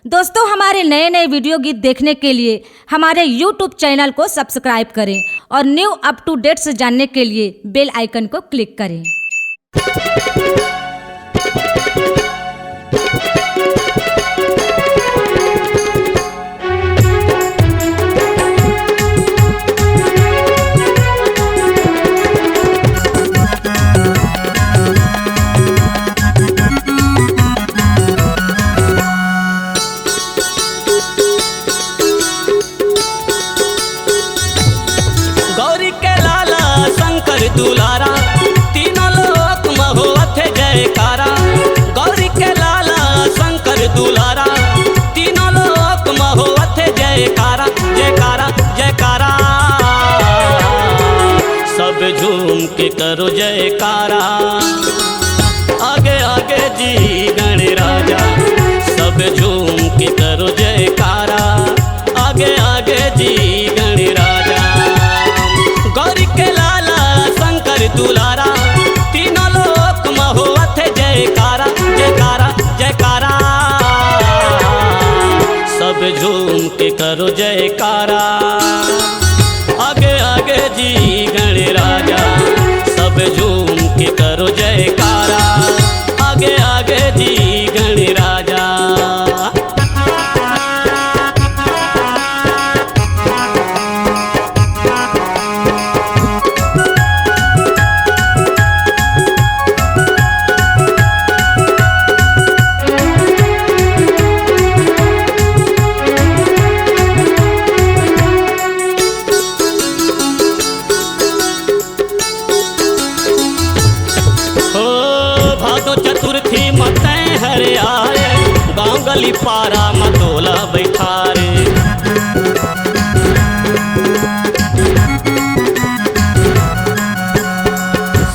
दोस्तों, हमारे नए नए वीडियो गीत देखने के लिए हमारे YouTube चैनल को सब्सक्राइब करें और न्यू अप टू डेट्स जानने के लिए बेल आइकन को क्लिक करें। दुलारा तीनों लोक महोवत जयकारा। गौरी के लाला शंकर दुलारा तीनों लोक महोवत जयकारा जयकारा जयकारा। सब झूम के करो जयकारा। आगे आगे जी गणराजा सब झूम के करो जयकारा। आगे आगे जी गणराजा। गौरी के लाला शंकर दुलारा तीनों लोक महोवत जयकारा जयकारा जयकारा। सब झूम के करो जयकारा। आगे आगे जी गणराजा सब झूम के करो जयकारा। आगे आगे जी गणराजा। चतुर्थी मते हरे आए गाँव गली पारा मतोला बैठारे।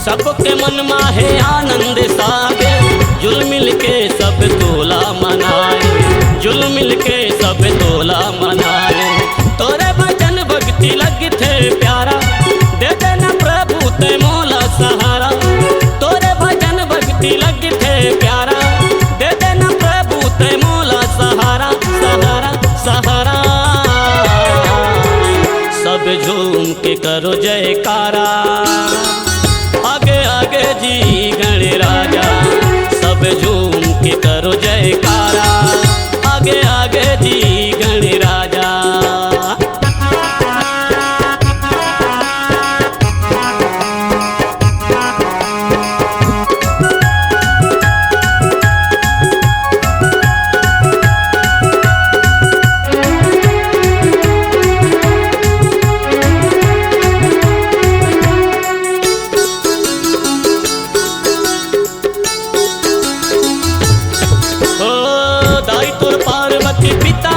सबके मन माहे आनंद सागे जुल मिल के सब तोला मनाए। जुल मिल के सब तोला मनाए। तोरे भजन भक्ति लगी थे प्यारा दे देना प्रभु ते मोला सहारा। तोरे भजन भक्ति लगी थे प्यारा दे देना प्रभु ते मोला सहारा सहारा सहारा। सब झूम के करो जयकारा। आगे आगे जी गणराजा सब झूम के करो जयकारा। आगे आगे जी गणराजा।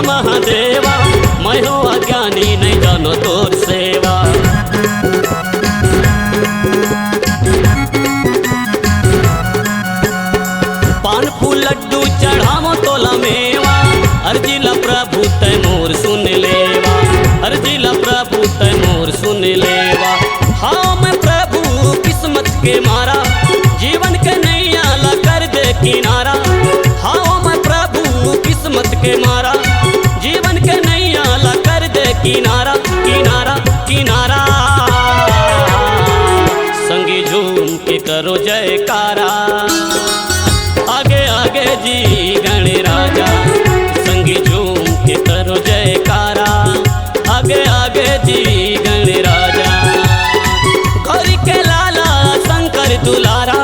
महादेवा मैं हो अज्ञानी नहीं जानो तोर सेवा। पान फूल लड्डू चढ़ावो तोला मेवा। अर्जिला प्रभु तै मोर सुन लेवा। अर्जिला प्रभु तै मोर सुन लेवा। हाँ मैं प्रभु किस्मत के मारा जीवन के नैया ला कर दे किनारा। हाँ मैं प्रभु किस्मत के मारा जीवन के नैया ला कर दे किनारा किनारा किनारा। संगी झूम के करो जयकारा। आगे आगे जी गणराजा संगी झूम के करो जयकारा। आगे आगे जी गणराजा। गौरी के लाला शंकर दुलारा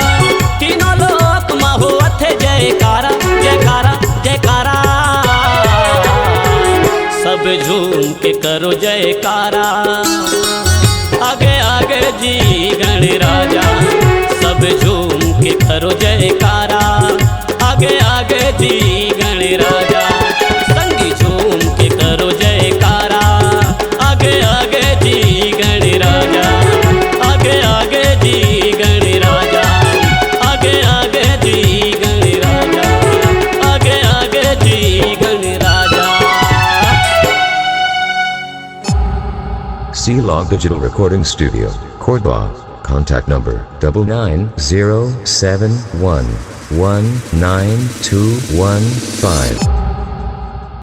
तीनों लोक महोवत जयकारा जयकारा जयकारा। सब झूम के करो जयकारा। आगे आगे जी गणराजा सब झूम के करो जयकारा। आगे आगे जी गणराजा संगी झूम के करो जयकारा। आगे आगे जी गणराजा। आगे आगे जी गणराजा। आगे आगे जी गणराजा। आगे आगे जी गणराजा। C-Log Digital Recording Studio, Cordoba. Contact number 99071192115.